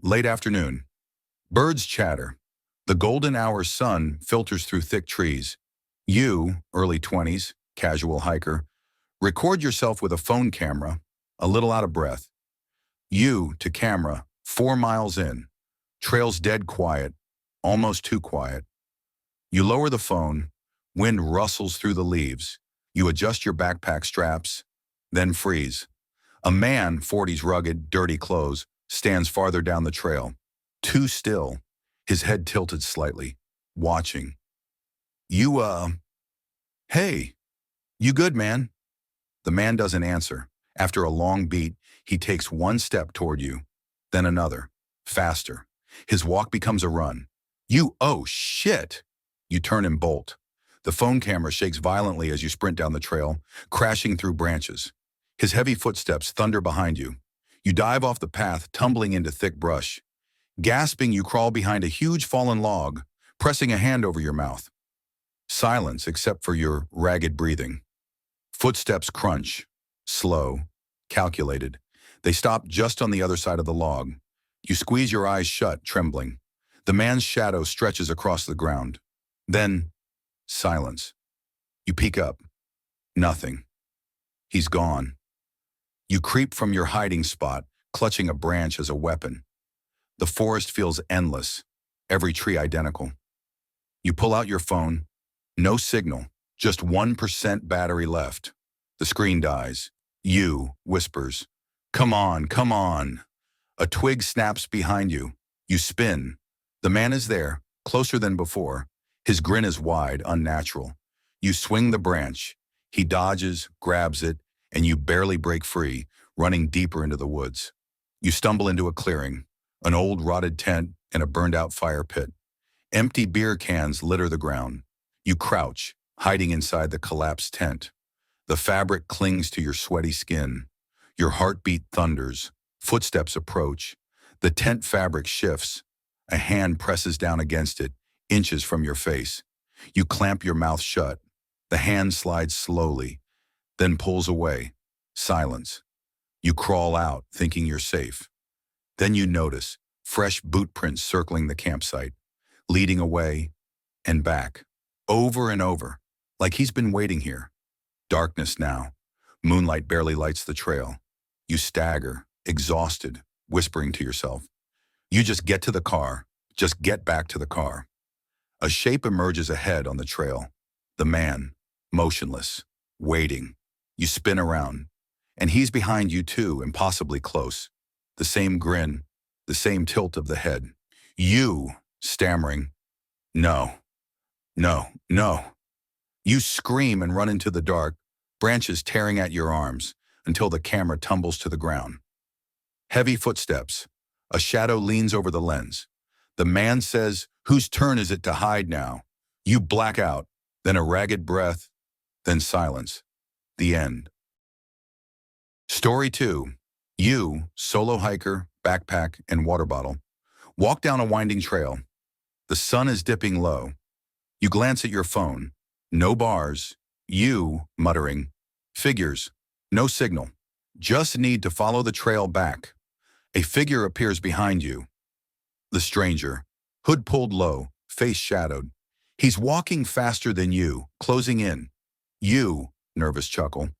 Late afternoon. Birds chatter. The golden hour sun filters through thick trees. You, early 20s, casual hiker, record yourself with a phone camera, a little out of breath. You, to camera, 4 miles in. Trail's dead quiet, almost too quiet. You lower the phone, wind rustles through the leaves. You adjust your backpack straps, then freeze. A man, 40s rugged, dirty clothes, stands farther down the trail. Too still, his head tilted slightly, watching. You, hey, you good, man? The man doesn't answer. After a long beat, he takes one step toward you, then another, faster. His walk becomes a run. Oh shit! You turn and bolt. The phone camera shakes violently as you sprint down the trail, crashing through branches. His heavy footsteps thunder behind you. You dive off the path, tumbling into thick brush. Gasping, you crawl behind a huge fallen log, pressing a hand over your mouth. Silence except for your ragged breathing. Footsteps crunch, slow, calculated. They stop just on the other side of the log. You squeeze your eyes shut, trembling. The man's shadow stretches across the ground. Then, silence. You peek up. Nothing. He's gone. You creep from your hiding spot, clutching a branch as a weapon. The forest feels endless, every tree identical. You pull out your phone. No signal, just 1% battery left. The screen dies. You whispers, "Come on, come on." A twig snaps behind you. You spin. The man is there, closer than before. His grin is wide, unnatural. You swing the branch. He dodges, grabs it, and you barely break free, running deeper into the woods. You stumble into a clearing, an old rotted tent and a burned-out fire pit. Empty beer cans litter the ground. You crouch, hiding inside the collapsed tent. The fabric clings to your sweaty skin. Your heartbeat thunders. Footsteps approach. The tent fabric shifts. A hand presses down against it, inches from your face. You clamp your mouth shut. The hand slides slowly, then pulls away. Silence. You crawl out, thinking you're safe. Then you notice fresh boot prints circling the campsite, leading away and back, over and over, like he's been waiting here. Darkness now. Moonlight barely lights the trail. You stagger, exhausted, whispering to yourself. You just get to the car. Just get back to the car. A shape emerges ahead on the trail. The man, motionless, waiting. You spin around, and he's behind you too, impossibly close. The same grin, the same tilt of the head. You, stammering, "No, no, no." You scream and run into the dark, branches tearing at your arms, until the camera tumbles to the ground. Heavy footsteps. A shadow leans over the lens. The man says, "Whose turn is it to hide now?" You black out, then a ragged breath, then silence. The end. Story 2. You, solo hiker, backpack, and water bottle, walk down a winding trail. The sun is dipping low. You glance at your phone. No bars. You, muttering, "Figures. No signal. Just need to follow the trail back." A figure appears behind you. The stranger, hood pulled low, face shadowed. He's walking faster than you, closing in. You, nervous chuckle.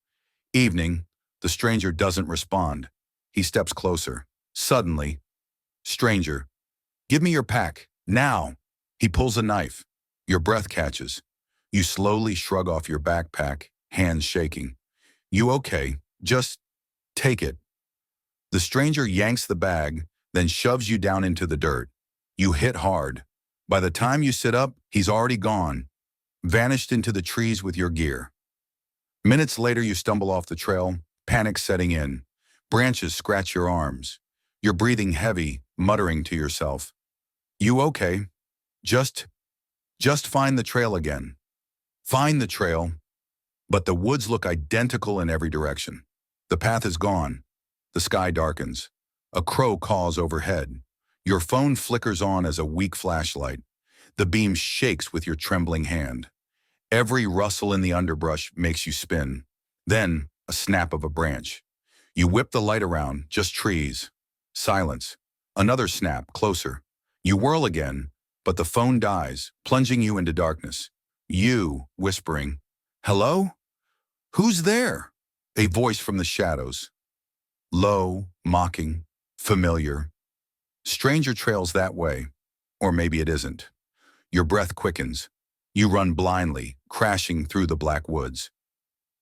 Evening. The stranger doesn't respond. He steps closer. Suddenly, stranger, "Give me your pack, now." He pulls a knife. Your breath catches. You slowly shrug off your backpack, hands shaking. You okay, just take it. The stranger yanks the bag, then shoves you down into the dirt. You hit hard. By the time you sit up, he's already gone, vanished into the trees with your gear. Minutes later, you stumble off the trail, panic setting in. Branches scratch your arms. You're breathing heavy, muttering to yourself. You okay? Just find the trail again. Find the trail. But the woods look identical in every direction. The path is gone. The sky darkens. A crow caws overhead. Your phone flickers on as a weak flashlight. The beam shakes with your trembling hand. Every rustle in the underbrush makes you spin. Then, a snap of a branch. You whip the light around, just trees. Silence. Another snap, closer. You whirl again, but the phone dies, plunging you into darkness. You, whispering, "Hello? Who's there?" A voice from the shadows. Low, mocking, familiar. Stranger trails that way, or maybe it isn't. Your breath quickens. You run blindly, crashing through the black woods.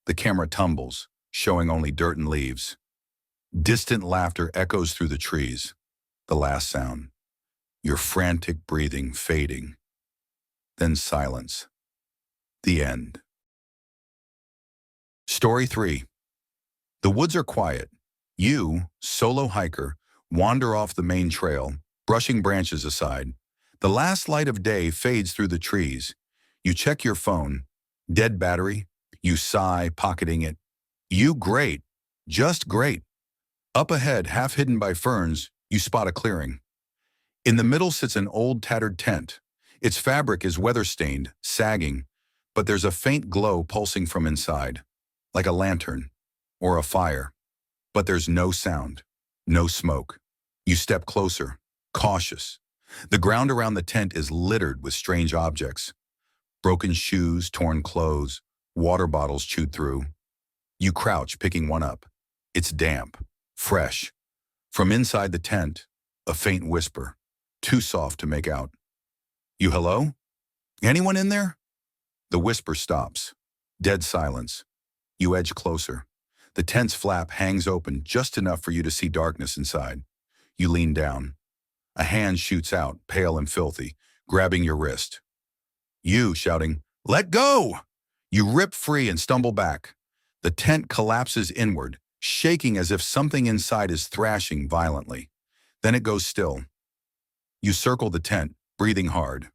The camera tumbles, showing only dirt and leaves. Distant laughter echoes through the trees. The last sound. Your frantic breathing fading. Then silence. The end. Story 3. The woods are quiet. You, solo hiker, wander off the main trail, brushing branches aside. The last light of day fades through the trees. You check your phone. Dead battery. You sigh, pocketing it. You great. Just great. Up ahead, half hidden by ferns, you spot a clearing. In the middle sits an old tattered tent. Its fabric is weather-stained, sagging, but there's a faint glow pulsing from inside, like a lantern or a fire. But there's no sound, no smoke. You step closer, cautious. The ground around the tent is littered with strange objects. Broken shoes, torn clothes, water bottles chewed through. You crouch, picking one up. It's damp, fresh. From inside the tent, a faint whisper, too soft to make out. "You hello? Anyone in there?" The whisper stops. Dead silence. You edge closer. The tent's flap hangs open just enough for you to see darkness inside. You lean down. A hand shoots out, pale and filthy, grabbing your wrist. You shouting, "Let go!" You rip free and stumble back. The tent collapses inward, shaking as if something inside is thrashing violently. Then it goes still. You circle the tent, breathing hard.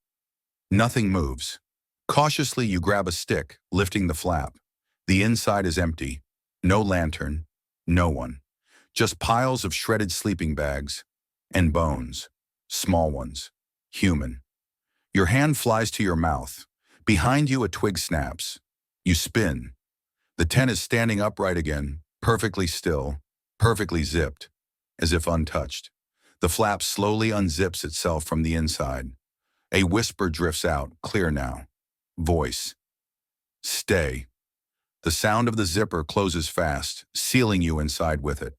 Nothing moves. Cautiously, you grab a stick, lifting the flap. The inside is empty. No lantern. No one. Just piles of shredded sleeping bags. And bones. Small ones. Human. Your hand flies to your mouth. Behind you, a twig snaps. You spin. The tent is standing upright again, perfectly still, perfectly zipped, as if untouched. The flap slowly unzips itself from the inside. A whisper drifts out, clear now. Voice. "Stay." The sound of the zipper closes fast, sealing you inside with it.